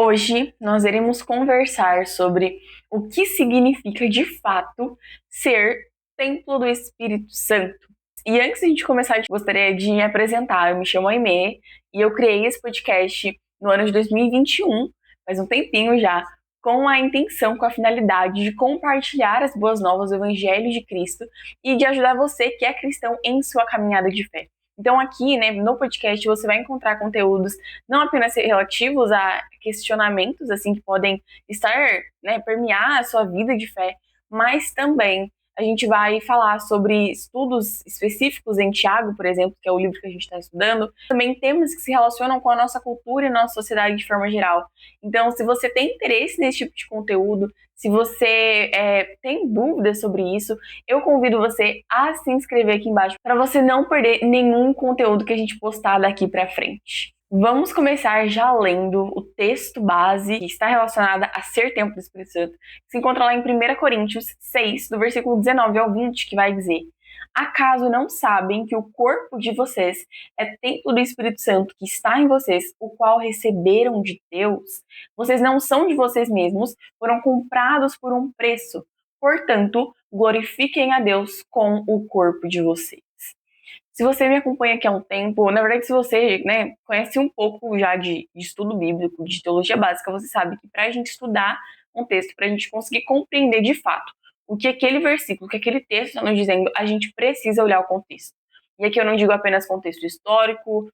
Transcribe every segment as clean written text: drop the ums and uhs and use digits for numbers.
Hoje nós iremos conversar sobre o que significa de fato ser templo do Espírito Santo. E antes de a gente começar, eu gostaria de me apresentar. Eu me chamo Aimee e eu criei esse podcast no ano de 2021, faz um tempinho já, com a intenção, com a finalidade de compartilhar as boas novas do Evangelho de Cristo e de ajudar você que é cristão em sua caminhada de fé. Então aqui, né, no podcast você vai encontrar conteúdos não apenas relativos a questionamentos assim que podem estar, né, permear a sua vida de fé, mas também a gente vai falar sobre estudos específicos em Tiago, por exemplo, que é o livro que a gente está estudando, também temas que se relacionam com a nossa cultura e nossa sociedade de forma geral. Então, se você tem interesse nesse tipo de conteúdo, se você tem dúvidas sobre isso, eu convido você a se inscrever aqui embaixo para você não perder nenhum conteúdo que a gente postar daqui para frente. Vamos começar já lendo o texto base que está relacionado a ser templo do Espírito Santo, que se encontra lá em 1 Coríntios 6, do versículo 19 ao 20, que vai dizer: Acaso não sabem que o corpo de vocês é templo do Espírito Santo que está em vocês, o qual receberam de Deus? Vocês não são de vocês mesmos, foram comprados por um preço. Portanto, glorifiquem a Deus com o corpo de vocês. Se você me acompanha aqui há um tempo, na verdade, se você, né, conhece um pouco já de estudo bíblico, de teologia básica, você sabe que para a gente estudar um texto, para a gente conseguir compreender de fato o que aquele versículo, o que aquele texto está nos dizendo, a gente precisa olhar o contexto. E aqui eu não digo apenas contexto histórico,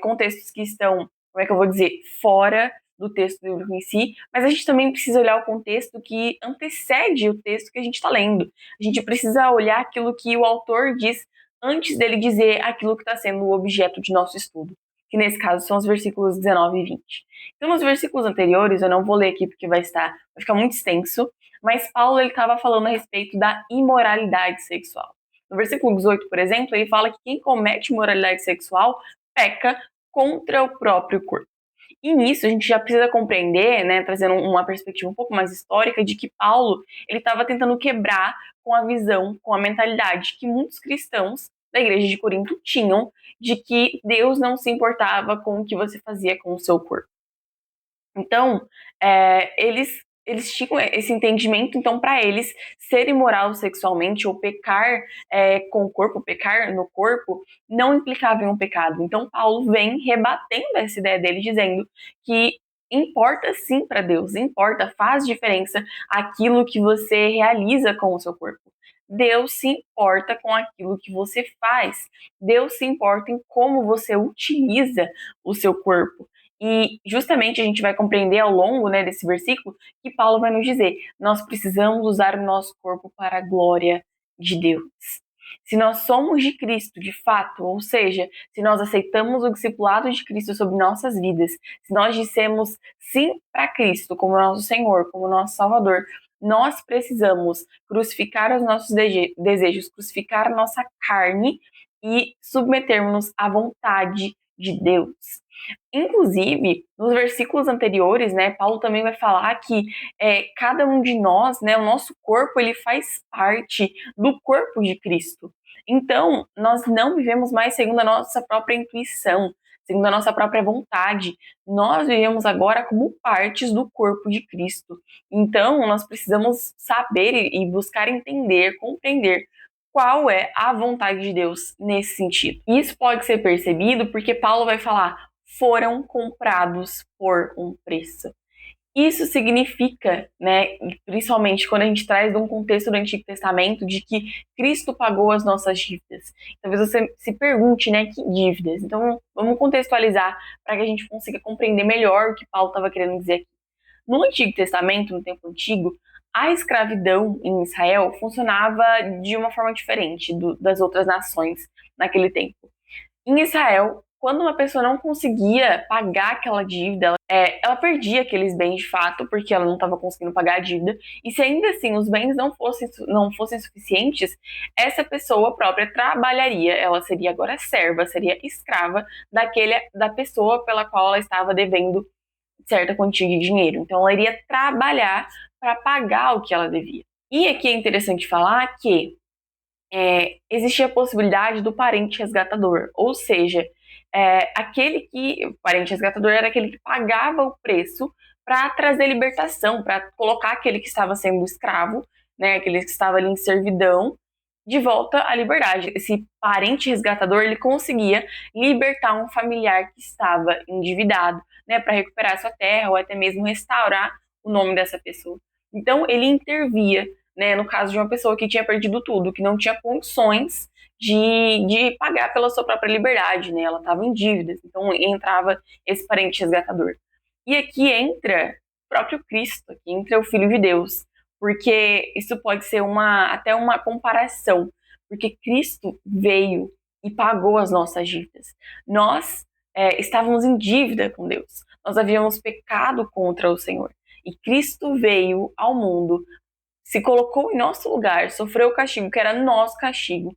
contextos que estão, como é que eu vou dizer, fora do texto bíblico em si, mas a gente também precisa olhar o contexto que antecede o texto que a gente está lendo. A gente precisa olhar aquilo que o autor diz antes dele dizer aquilo que está sendo o objeto de nosso estudo, que nesse caso são os versículos 19 e 20. Então, nos versículos anteriores, eu não vou ler aqui porque vai ficar muito extenso, mas Paulo estava falando a respeito da imoralidade sexual. No versículo 18, por exemplo, ele fala que quem comete imoralidade sexual peca contra o próprio corpo. E nisso a gente já precisa compreender, né, trazendo uma perspectiva um pouco mais histórica, de que Paulo ele estava tentando quebrar com a visão, com a mentalidade que muitos cristãos da igreja de Corinto tinham de que Deus não se importava com o que você fazia com o seu corpo. Então, eles tinham esse entendimento, então, para eles, ser imoral sexualmente ou pecar com o corpo, pecar no corpo, não implicava em um pecado. Então, Paulo vem rebatendo essa ideia dele, dizendo que importa sim para Deus, importa, faz diferença aquilo que você realiza com o seu corpo. Deus se importa com aquilo que você faz. Deus se importa em como você utiliza o seu corpo. E justamente a gente vai compreender ao longo, né, desse versículo que Paulo vai nos dizer: nós precisamos usar o nosso corpo para a glória de Deus. Se nós somos de Cristo, de fato, ou seja, se nós aceitamos o discipulado de Cristo sobre nossas vidas, se nós dissemos sim para Cristo como nosso Senhor, como nosso Salvador, nós precisamos crucificar os nossos desejos, crucificar a nossa carne e submetermos-nos à vontade de Deus. Inclusive, nos versículos anteriores, né, Paulo também vai falar que cada um de nós, né, o nosso corpo, ele faz parte do corpo de Cristo. Então, nós não vivemos mais segundo a nossa própria intuição, segundo a nossa própria vontade. Nós vivemos agora como partes do corpo de Cristo. Então, nós precisamos saber e buscar entender, compreender qual é a vontade de Deus nesse sentido. Isso pode ser percebido porque Paulo vai falar: foram comprados por um preço. Isso significa, né, principalmente quando a gente traz de um contexto do Antigo Testamento, de que Cristo pagou as nossas dívidas. Talvez você se pergunte, né, que dívidas? Então, vamos contextualizar para que a gente consiga compreender melhor o que Paulo estava querendo dizer aqui. No Antigo Testamento, no tempo antigo, a escravidão em Israel funcionava de uma forma diferente das outras nações naquele tempo. Em Israel, quando uma pessoa não conseguia pagar aquela dívida, ela perdia aqueles bens de fato, porque ela não estava conseguindo pagar a dívida, e se ainda assim os bens não fossem suficientes, essa pessoa própria trabalharia, ela seria agora serva, seria escrava da pessoa pela qual ela estava devendo certa quantia de dinheiro. Então ela iria trabalhar para pagar o que ela devia. E aqui é interessante falar que existia a possibilidade do parente resgatador, ou seja, o parente resgatador era aquele que pagava o preço para trazer libertação, para colocar aquele que estava sendo escravo, né, aquele que estava ali em servidão, de volta à liberdade. Esse parente resgatador, ele conseguia libertar um familiar que estava endividado, né, para recuperar sua terra ou até mesmo restaurar o nome dessa pessoa. Então, ele intervia, né, no caso de uma pessoa que tinha perdido tudo, que não tinha condições de pagar pela sua própria liberdade, né, ela estava em dívidas, então entrava esse parente resgatador. E aqui entra o próprio Cristo, aqui entra o Filho de Deus, porque isso pode ser até uma comparação, porque Cristo veio e pagou as nossas dívidas. Nós estávamos em dívida com Deus, nós havíamos pecado contra o Senhor, e Cristo veio ao mundo, se colocou em nosso lugar, sofreu o castigo, que era nosso castigo,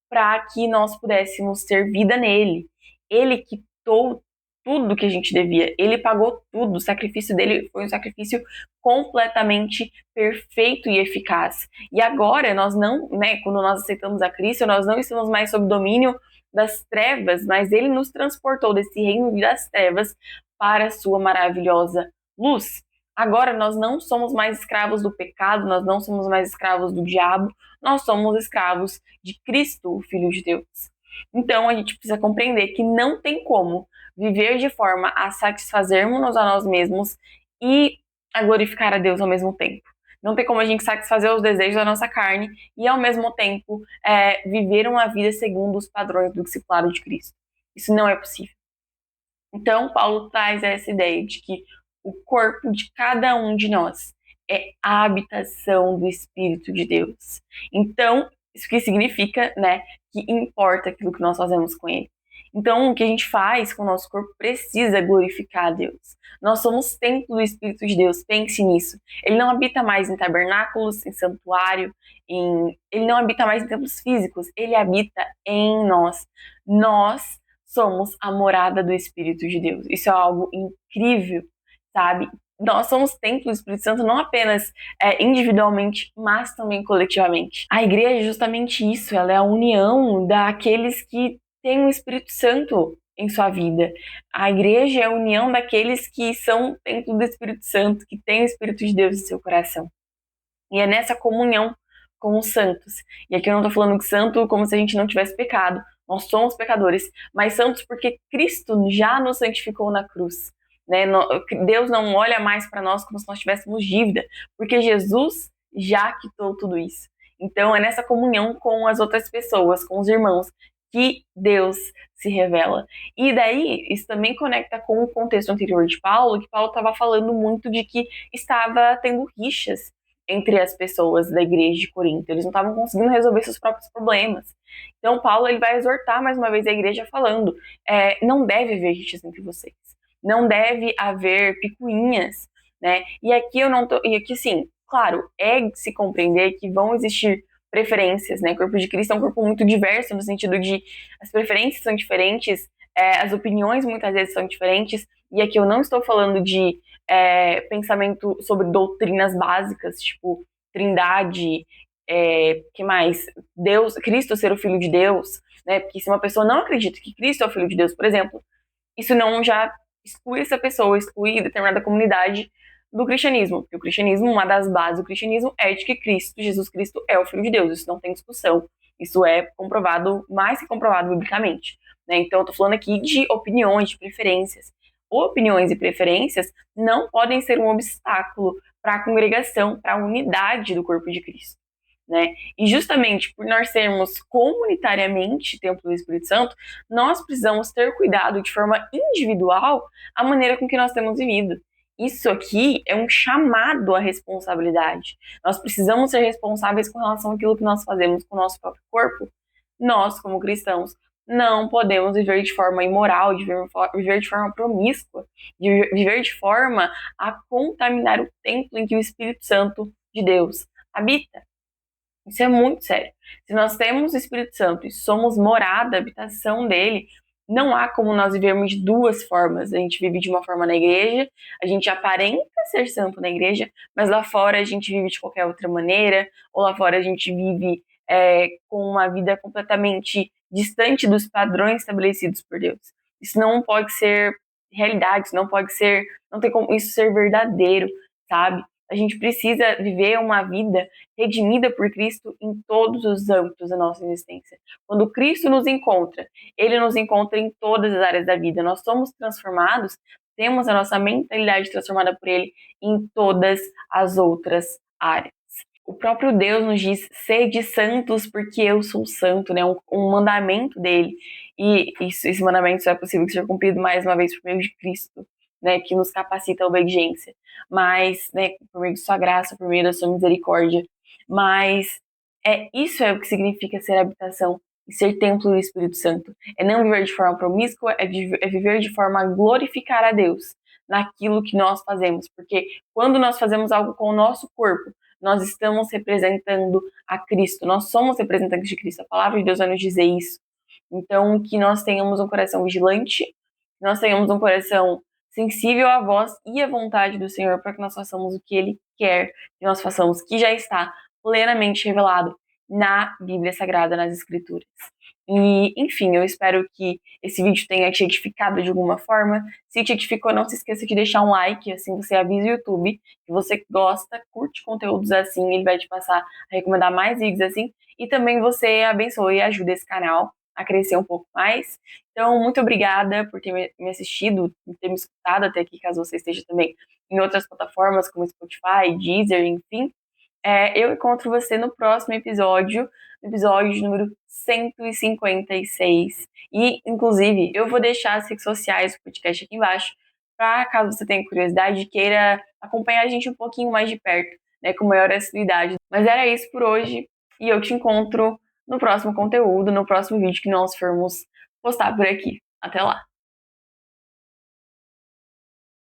para que nós pudéssemos ter vida nele. Ele quitou tudo que a gente devia, ele pagou tudo, o sacrifício dele foi um sacrifício completamente perfeito e eficaz. E agora nós não, né, quando nós aceitamos a Cristo, nós não estamos mais sob domínio das trevas, mas ele nos transportou desse reino das trevas para a sua maravilhosa luz. Agora nós não somos mais escravos do pecado, nós não somos mais escravos do diabo, nós somos escravos de Cristo, o Filho de Deus. Então a gente precisa compreender que não tem como viver de forma a satisfazermos a nós mesmos e a glorificar a Deus ao mesmo tempo. Não tem como a gente satisfazer os desejos da nossa carne e ao mesmo tempo viver uma vida segundo os padrões do discipulado de Cristo. Isso não é possível. Então Paulo traz essa ideia de que o corpo de cada um de nós é a habitação do Espírito de Deus. Então, isso que significa, né, que importa aquilo que nós fazemos com ele. Então, o que a gente faz com o nosso corpo precisa glorificar a Deus. Nós somos templo do Espírito de Deus, pense nisso. Ele não habita mais em tabernáculos, em santuário, ele não habita mais em templos físicos, ele habita em nós. Nós somos a morada do Espírito de Deus. Isso é algo incrível, sabe? Nós somos templo do Espírito Santo não apenas individualmente, mas também coletivamente. A igreja é justamente isso, ela é a união daqueles que têm o Espírito Santo em sua vida. A igreja é a união daqueles que são templo do Espírito Santo, que têm o Espírito de Deus em seu coração. E é nessa comunhão com os santos. E aqui eu não estou falando de santo como se a gente não tivesse pecado. Nós somos pecadores, mas santos porque Cristo já nos santificou na cruz. Né? Deus não olha mais para nós como se nós tivéssemos dívida, porque Jesus já quitou tudo isso. Então é nessa comunhão com as outras pessoas, com os irmãos, que Deus se revela. E daí, isso também conecta com o contexto anterior de Paulo, que Paulo estava falando muito de que estava tendo rixas entre as pessoas da igreja de Corinto. Eles não estavam conseguindo resolver seus próprios problemas. Então, Paulo ele vai exortar mais uma vez a igreja falando, não deve haver rixas entre vocês. Não deve haver picuinhas, né? E aqui sim, claro, é de se compreender que vão existir preferências, né? O corpo de Cristo é um corpo muito diverso no sentido de as preferências são diferentes, as opiniões muitas vezes são diferentes. E aqui eu não estou falando de pensamento sobre doutrinas básicas, tipo Trindade, que mais? Deus, Cristo ser o Filho de Deus, né? Porque se uma pessoa não acredita que Cristo é o Filho de Deus, por exemplo, isso não já exclui essa pessoa, exclui determinada comunidade do cristianismo. Porque o cristianismo, uma das bases do cristianismo é de que Jesus Cristo é o Filho de Deus. Isso não tem discussão. Isso é comprovado, mais que comprovado biblicamente. Né? Então, eu estou falando aqui de opiniões, de preferências. Opiniões e preferências não podem ser um obstáculo para a congregação, para a unidade do corpo de Cristo. Né? E justamente por nós sermos comunitariamente templo do Espírito Santo, nós precisamos ter cuidado de forma individual a maneira com que nós temos vivido. Isso aqui é um chamado à responsabilidade. Nós precisamos ser responsáveis com relação àquilo que nós fazemos com o nosso próprio corpo. Nós, como cristãos, não podemos viver de forma imoral, viver de forma promíscua, viver de forma a contaminar o templo em que o Espírito Santo de Deus habita. Isso é muito sério. Se nós temos o Espírito Santo e somos morada, habitação dele, não há como nós vivermos de duas formas. A gente vive de uma forma na igreja, a gente aparenta ser santo na igreja, mas lá fora a gente vive de qualquer outra maneira, ou lá fora a gente vive com uma vida completamente distante dos padrões estabelecidos por Deus. Isso não pode ser realidade, isso não pode ser, não tem como isso ser verdadeiro, sabe? A gente precisa viver uma vida redimida por Cristo em todos os âmbitos da nossa existência. Quando Cristo nos encontra, Ele nos encontra em todas as áreas da vida. Nós somos transformados, temos a nossa mentalidade transformada por Ele em todas as outras áreas. O próprio Deus nos diz: sede santos porque eu sou santo, né? Um mandamento dele. E esse mandamento só é possível ser cumprido mais uma vez por meio de Cristo, né? Que nos capacita a obediência. Mas, né? Por meio de sua graça, por meio da sua misericórdia. Mas isso é o que significa ser habitação e ser templo do Espírito Santo. É não viver de forma promíscua, é viver de forma a glorificar a Deus naquilo que nós fazemos. Porque quando nós fazemos algo com o nosso corpo, nós estamos representando a Cristo, nós somos representantes de Cristo, a palavra de Deus vai nos dizer isso. Então, que nós tenhamos um coração vigilante, que nós tenhamos um coração sensível à voz e à vontade do Senhor, para que nós façamos o que Ele quer que nós façamos, que já está plenamente revelado na Bíblia Sagrada, nas Escrituras. E, enfim, eu espero que esse vídeo tenha te edificado de alguma forma. Se te edificou, não se esqueça de deixar um like, assim você avisa o YouTube que você gosta, curte conteúdos assim, ele vai te passar a recomendar mais vídeos assim. E também você abençoe e ajuda esse canal a crescer um pouco mais. Então, muito obrigada por ter me assistido, por ter me escutado até aqui, caso você esteja também em outras plataformas como Spotify, Deezer, enfim. Eu encontro você no próximo episódio, no episódio número 156. E, inclusive, eu vou deixar as redes sociais do podcast aqui embaixo, para caso você tenha curiosidade e queira acompanhar a gente um pouquinho mais de perto, né, com maior assiduidade. Mas era isso por hoje, e eu te encontro no próximo conteúdo, no próximo vídeo que nós formos postar por aqui. Até lá!